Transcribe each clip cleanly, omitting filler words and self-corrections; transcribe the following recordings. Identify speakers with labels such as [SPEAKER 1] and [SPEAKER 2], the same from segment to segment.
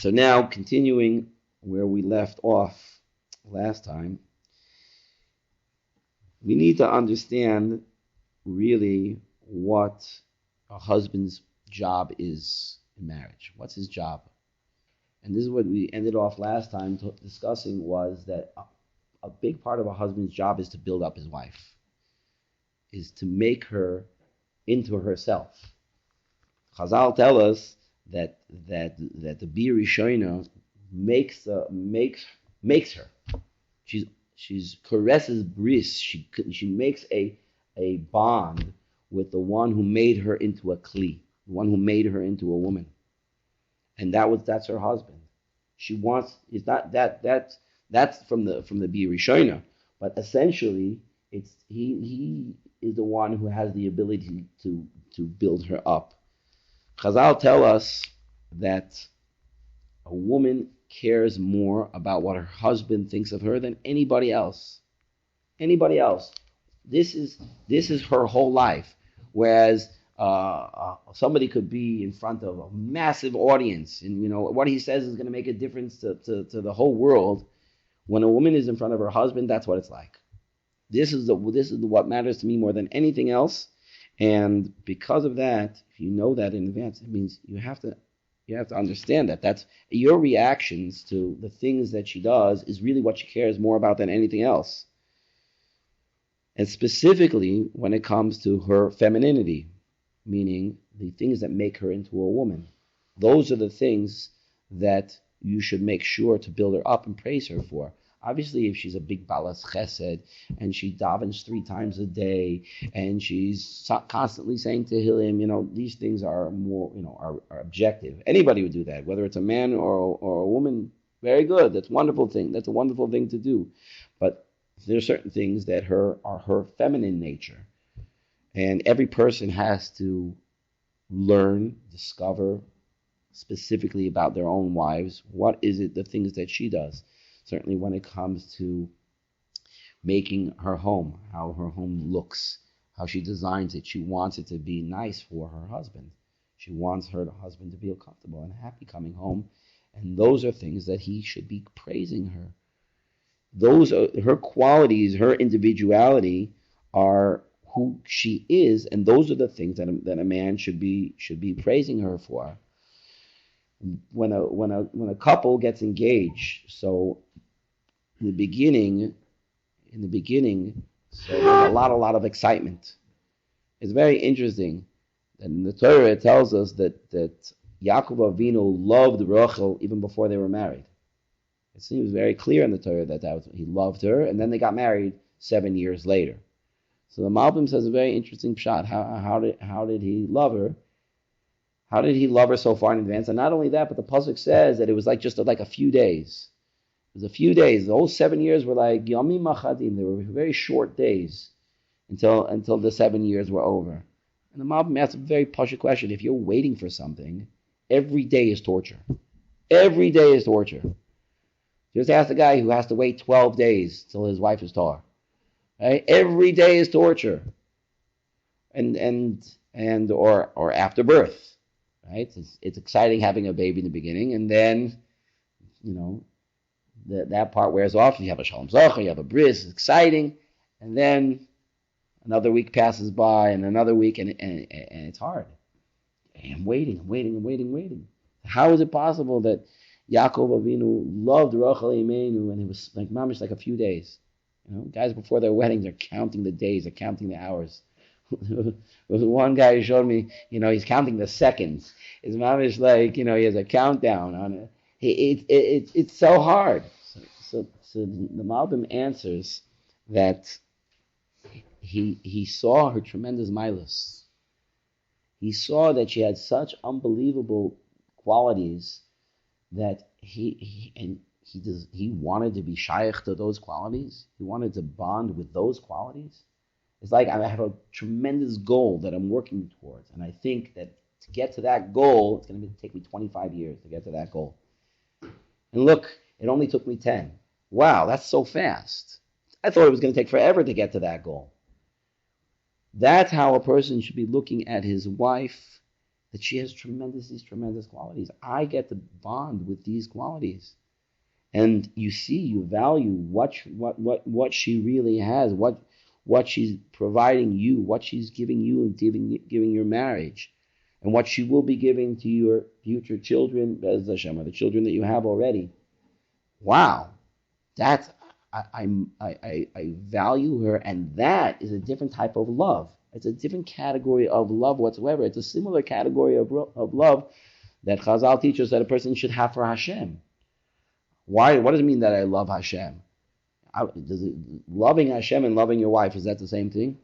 [SPEAKER 1] So now, continuing where we left off last time, we need to understand really what a husband's job is in marriage. What's his job? And this is what we ended off last time discussing, was that a big part of a husband's job is to build up his wife, is to make her into herself. Chazal tell us that the Bir Rishona makes her. She's caresses bris. She makes a bond with the one who made her into a kli, the one who made her into a woman, and that's her husband. She wants, it's not that's from the Bir Rishona, but essentially it's he is the one who has the ability to build her up. Chazal tell us that a woman cares more about what her husband thinks of her than anybody else. Anybody else. This is her whole life. Whereas somebody could be in front of a massive audience, and what he says is going to make a difference to the whole world. When a woman is in front of her husband, that's what it's like. This is what matters to me more than anything else. And because of that, if you know that in advance, it means you have to understand that that's your reactions to the things that she does is really what she cares more about than anything else. And specifically when it comes to her femininity, meaning the things that make her into a woman. Those are the things that you should make sure to build her up and praise her for. Obviously, if she's a big balas chesed and she davens 3 times a day and she's constantly saying Tehillim, these things are more, are objective. Anybody would do that, whether it's a man or a woman. Very good. That's a wonderful thing. That's a wonderful thing to do. But there are certain things that are her feminine nature, and every person has to learn, discover specifically about their own wives. What is it? The things that she does. Certainly when it comes to making her home, how her home looks, how she designs it. She wants it to be nice for her husband. She wants her husband to feel comfortable and happy coming home. And those are things that he should be praising her. Those are her qualities, her individuality are who she is, and those are the things that a man should be praising her for. When a couple gets engaged, so in the beginning, so there's a lot of excitement. It's very interesting that in the Torah it tells us that Yaakov Avinu loved Rochel even before they were married. It seems very clear in the Torah that he loved her, and then they got married 7 years later. So the Malbim says a very interesting pshat. How did he love her? How did he love her so far in advance? And not only that, but the pasuk says that it was like just like a few days. It was a few days. The whole 7 years were like yamim machadim. They were very short days until the 7 years were over. And the Malbim asked a very pashut question. If you're waiting for something, every day is torture. Every day is torture. Just ask the guy who has to wait 12 days till his wife is tar. Right? Every day is torture. And or after birth. Right? It's exciting having a baby in the beginning, and then, that part wears off. You have a shalom zocher, you have a bris, it's exciting, and then another week passes by, and another week, and it's hard. And I'm waiting. How is it possible that Yaakov Avinu loved Rochel Imenu, and it was like mamish, like a few days? Guys before their weddings are counting the days, they're counting the hours. There was one guy who showed me, he's counting the seconds. It's mamish like, he has a countdown on it. It's so hard. So the Malbim answers that he saw her tremendous milas. He saw that she had such unbelievable qualities that he wanted to be shaykh to those qualities. He wanted to bond with those qualities. It's like I have a tremendous goal that I'm working towards, and I think that to get to that goal, it's going to take me 25 years to get to that goal. And look, it only took me 10. Wow, that's so fast. I thought it was going to take forever to get to that goal. That's how a person should be looking at his wife that she has these tremendous qualities. I get to bond with these qualities. And you see, you value what she really has, what she's providing you, what she's giving you and giving your marriage, and what she will be giving to your future children, Be'ez Hashem, or the children that you have already. Wow, that's I value her, and that is a different type of love. It's a different category of love whatsoever. It's a similar category of love that Chazal teaches that a person should have for Hashem. Why? What does it mean that I love Hashem? Loving Hashem and loving your wife, is that the same thing?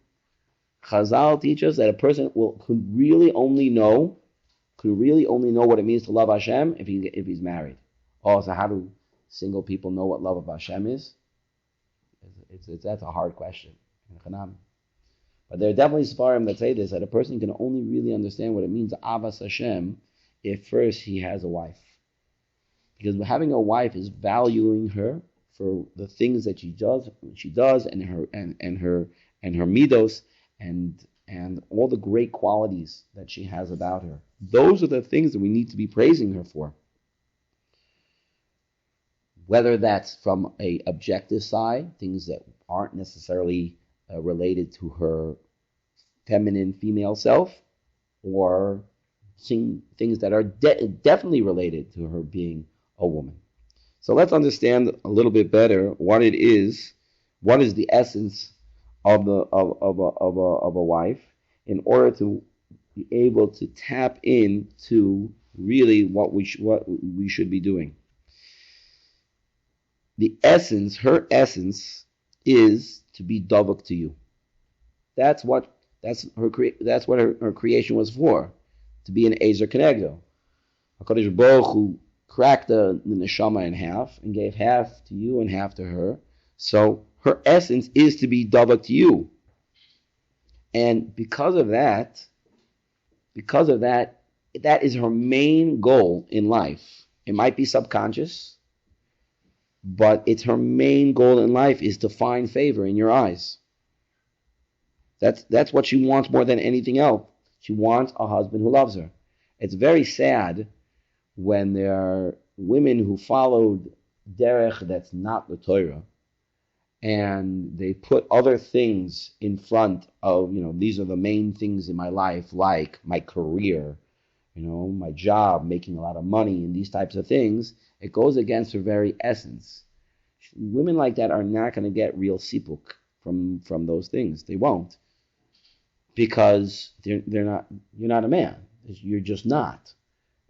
[SPEAKER 1] Chazal teaches that a person could really only know what it means to love Hashem if he's married. Oh, so how do single people know what love of Hashem is? That's a hard question. But there are definitely Sfarim that say this, that a person can only really understand what it means, Avas Hashem, if first he has a wife. Because having a wife is valuing her for the things that she does, and her midos, and all the great qualities that she has about her. Those are the things that we need to be praising her for. Whether that's from a objective side, things that aren't necessarily related to her feminine female self, or things that are definitely related to her being a woman. So let's understand a little bit better what it is. What is the essence of a wife, in order to be able to tap into really what we should be doing. Her essence, is to be davuk to you. That's what her creation was for, to be an Ezer Kenegdo. HaKadosh Baruch Hu cracked the neshama in half and gave half to you and half to her. So her essence is to be davuk to you. And because of that, that is her main goal in life. It might be subconscious, but it's her main goal in life is to find favor in your eyes. That's what she wants more than anything else. She wants a husband who loves her. It's very sad when there are women who followed derech that's not the Torah, and they put other things in front of, these are the main things in my life, like my career, my job, making a lot of money, and these types of things. It goes against her very essence. Women like that are not going to get real sipuk from those things. They won't, because you're not a man. You're just not.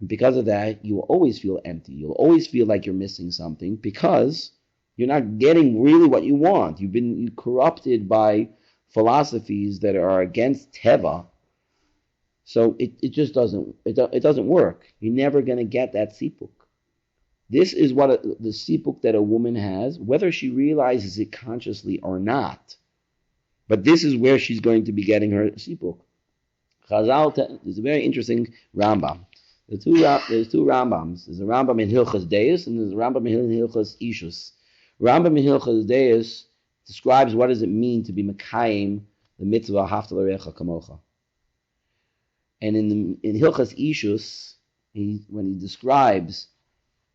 [SPEAKER 1] And because of that, you will always feel empty. You'll always feel like you're missing something, because you're not getting really what you want. You've been corrupted by philosophies that are against Teva. So it just doesn't work. You're never going to get that sipuk. This is what the sipuk that a woman has, whether she realizes it consciously or not. But this is where she's going to be getting her sipuk. Chazal is a very interesting Rambam. There's two Rambams. There's a Rambam in Hilchas Deis, and there's a Rambam in Hilchas Ishus. Rambam in Hilchas Deis describes what does it mean to be Mekayim, the mitzvah Hafta l'recha kamocha. And in Hilchas Ishus, when he describes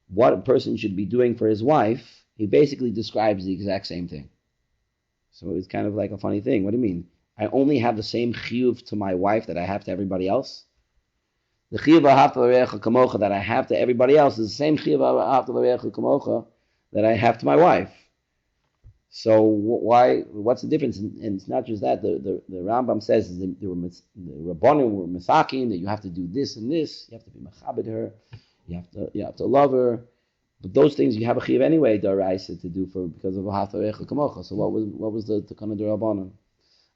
[SPEAKER 1] what a person should be doing for his wife, he basically describes the exact same thing. So it's kind of like a funny thing. What do you mean? I only have the same chiyuv to my wife that I have to everybody else? The chiyuv ha'afta l'recha kamocha that I have to everybody else is the same chiyuv ha'afta l'recha kamocha that I have to my wife. So what's the difference? And it's not just that. The Rambam says the Rabbanim were masakin, that you have to do this and this. You have to be machabed her. You have to love her. But those things you have a chiyuv anyway, daraisa, to do because of ha'afta l'recha kamocha. So what was the Takana D'Rabbanan?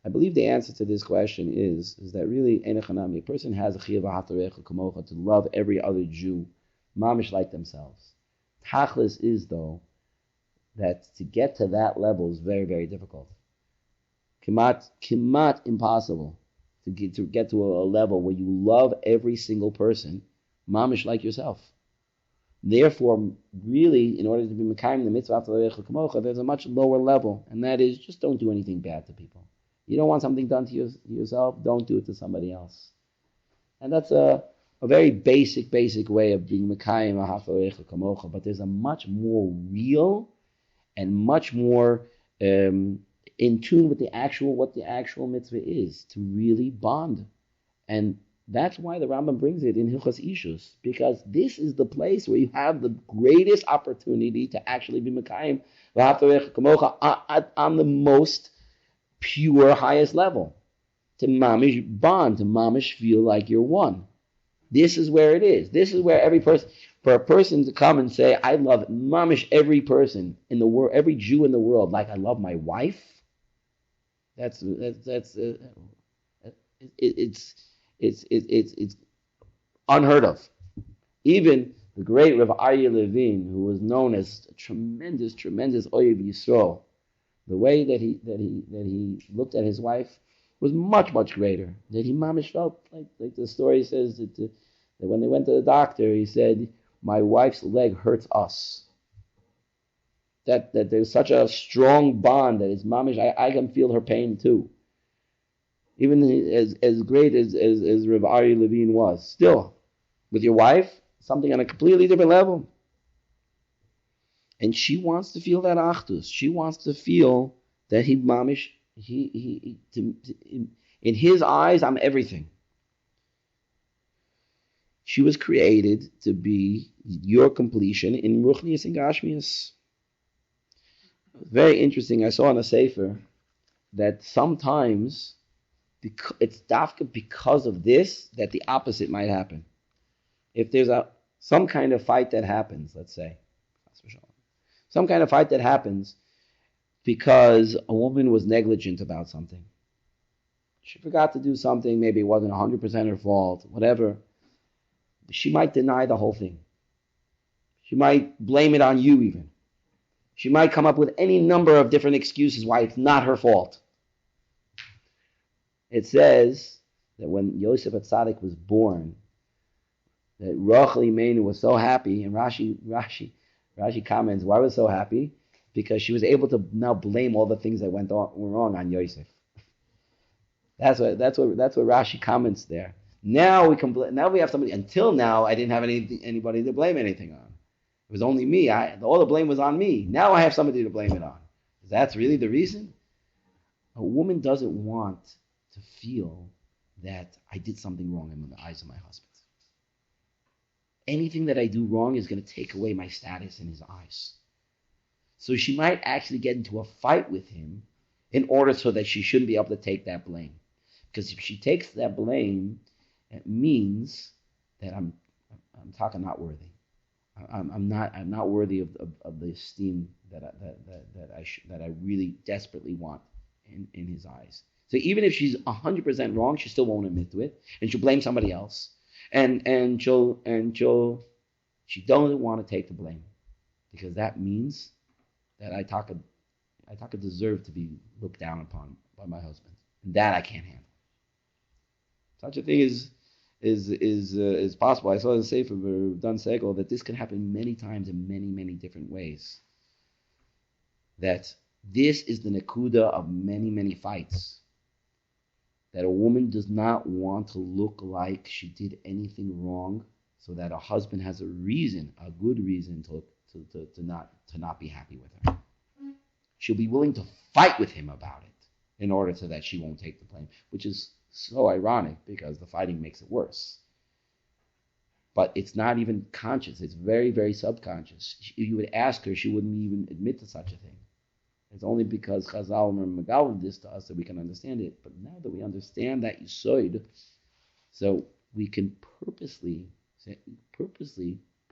[SPEAKER 1] I believe the answer to this question is that really, a person has a chiyuv ha'afta l'recha kamocha to love every other Jew, mamish like themselves. Tachlis is, though, that to get to that level is very, very difficult. Kimat impossible to get to a level where you love every single person, mamish like yourself. Therefore, really, in order to be mekayim the mitzvah after l'recha kamocha, there's a much lower level, and that is just don't do anything bad to people. You don't want something done to yourself, don't do it to somebody else. And that's a very basic way of being Mekayim Ahav Kamocha, but there's a much more real and much more in tune with what the actual mitzvah is, to really bond. And that's why the Rambam brings it in Hilchos Ishus, because this is the place where you have the greatest opportunity to actually be Mekayim on the most pure, highest level. To mamish bond, to mamish feel like you're one. This is where it is. This is where for a person to come and say, I love mamish every person in the world, every Jew in the world, like I love my wife. It's unheard of. Even the great Rabbi Ari Klapper, who was known as a tremendous Oyev Yisrael, the way that he looked at his wife was much greater. That he mamish felt like the story says that when they went to the doctor, he said, "My wife's leg hurts us." That there's such a strong bond that it's mamish. I can feel her pain too. Even as great as Rabbi Ari Klapper was, still with your wife, something on a completely different level. And she wants to feel that achdus. She wants to feel that he mamish. In his eyes, I'm everything. She was created to be your completion in Ruchnius and Gashmius. Very interesting. I saw in a sefer that sometimes it's dafka because of this that the opposite might happen. If there's some kind of fight that happens, let's say, some kind of fight that happens because a woman was negligent about something. She forgot to do something, maybe it wasn't 100% her fault, whatever. She might deny the whole thing. She might blame it on you even. She might come up with any number of different excuses why it's not her fault. It says that when Yosef Atzadik was born, that Rochel Imenu was so happy, and Rashi comments, why was so happy? Because she was able to now blame all the things that were wrong on Yosef. That's what Rashi comments there. Now we have somebody. Until now, I didn't have anybody to blame anything on. It was only me. All the blame was on me. Now I have somebody to blame it on. That's really the reason. A woman doesn't want to feel that I did something wrong in the eyes of my husband. Anything that I do wrong is going to take away my status in his eyes. So she might actually get into a fight with him in order so that she shouldn't be able to take that blame. Because if she takes that blame, it means that I'm talking not worthy. I'm not worthy of the esteem that I really desperately want in his eyes. So even if she's 100% wrong, she still won't admit to it, and she'll blame somebody else, and she doesn't want to take the blame, because that means that I deserve to be looked down upon by my husband, and that I can't handle. Such a thing is possible. I saw in the Sefer Dan Segel that this can happen many times in many different ways. That this is the nakuda of many fights. That a woman does not want to look like she did anything wrong, so that a husband has a good reason to not be happy with her. She'll be willing to fight with him about it in order so that she won't take the blame, which is so ironic because the fighting makes it worse. But it's not even conscious. It's very subconscious. You would ask her, she wouldn't even admit to such a thing. It's only because Chazal and Megalim this to us that we can understand it. But now that we understand that Yisoid, so we can purposely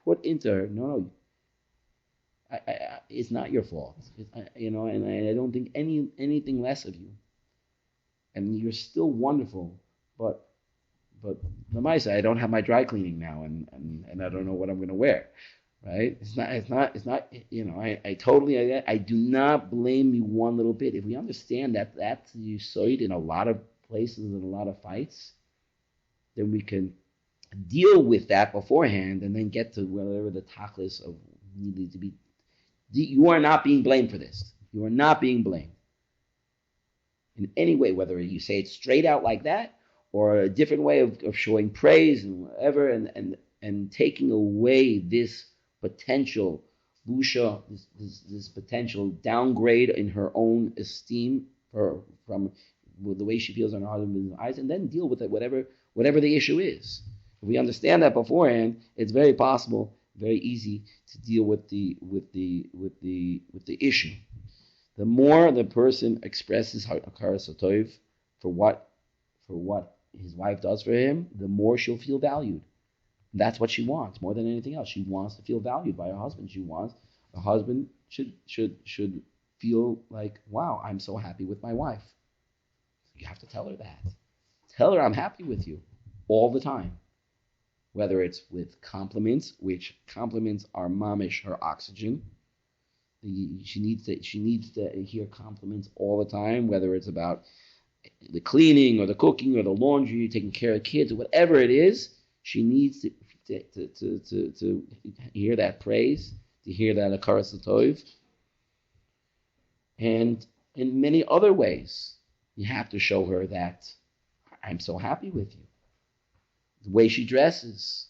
[SPEAKER 1] put into her, no, it's not your fault. And I don't think anything less of you. And you're still wonderful, but Lamaisa, I don't have my dry cleaning now, and I don't know what I'm going to wear, right? It's not. I totally. I do not blame you one little bit. If we understand that that's you saw it in a lot of places and a lot of fights, then we can deal with that beforehand, and then get to whatever the tachlis of needed to be. You are not being blamed for this. You are not being blamed in any way, whether you say it straight out like that, or a different way of showing praise and whatever, and taking away this potential busha, this potential downgrade in her own esteem from the way she feels in her husband's eyes, and then deal with it, whatever the issue is. If we understand that beforehand, it's very possible, very easy to deal with the issue. The more the person expresses hakaras hatov for what his wife does for him, the more she'll feel valued. That's what she wants more than anything else. She wants to feel valued by her husband. She wants a husband should feel like, wow, I'm so happy with my wife. You have to tell her that. Tell her I'm happy with you all the time. Whether it's with compliments, which compliments are mamish, her oxygen. She needs to hear compliments all the time, whether it's about the cleaning or the cooking or the laundry, taking care of kids, or whatever it is. She needs to hear that praise, to hear that hakaras hatov. And in many other ways, you have to show her that I'm so happy with you. The way she dresses.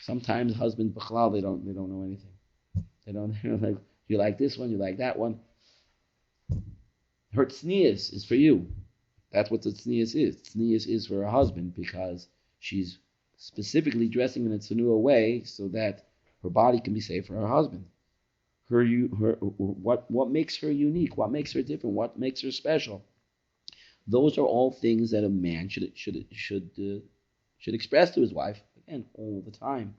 [SPEAKER 1] Sometimes husbands, b'chalal, they don't know anything. They're like, you like this one, you like that one. Her tznius is for you. That's what the tznius is. Tznius is for her husband because she's specifically dressing in a tzniua way so that her body can be safe for her husband. What makes her unique? What makes her different? What makes her special? Those are all things that a man should express to his wife, again, all the time.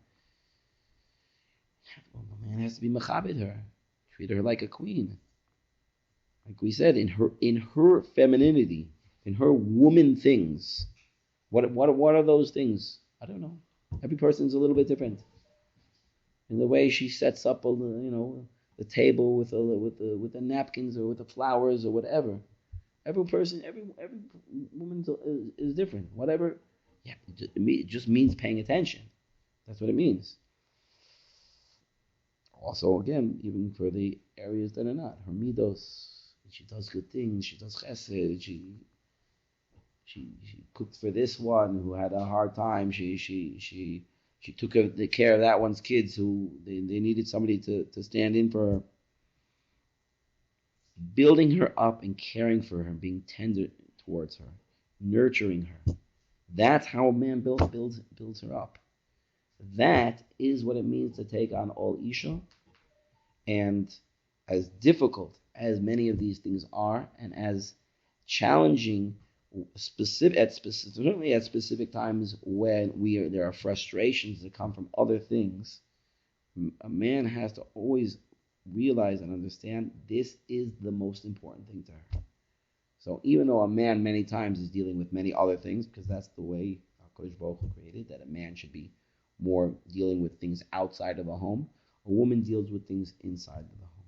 [SPEAKER 1] A man has to be mechabed her, treat her like a queen. Like we said, in her femininity, in her woman things. What are those things? I don't know. Every person's a little bit different. In the way she sets up, the table with the napkins or with the flowers or whatever. Every woman is different. Whatever. Yeah, it just means paying attention. That's what it means. Also, again, even for the areas that are not. Her midos, she does good things, she does chesed, she cooked for this one who had a hard time, she took care of that one's kids who they needed somebody to stand in for her. Building her up and caring for her, being tender towards her, nurturing her. That's how a man builds her up. That is what it means to take on all Isha. And as difficult as many of these things are, and as challenging, certainly at specific times when there are frustrations that come from other things, a man has to always realize and understand this is the most important thing to her. So even though a man many times is dealing with many other things, because that's the way HaKadosh Baruch Hu created, that a man should be more dealing with things outside of the home, a woman deals with things inside of the home.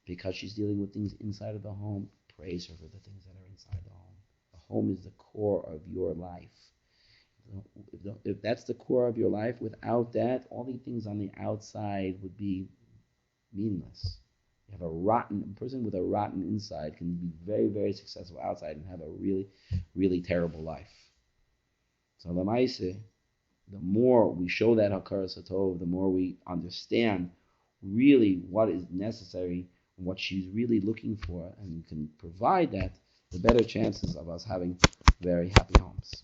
[SPEAKER 1] Because she's dealing with things inside of the home, praise her for the things that are inside the home. The home is the core of your life. If that's the core of your life, without that, all the things on the outside would be meaningless. You have a person with a rotten inside can be very, very successful outside and have a really, really terrible life. So Lamaise, the more we show that hakaras hatov, the more we understand really what is necessary and what she's really looking for, and can provide that, the better chances of us having very happy homes.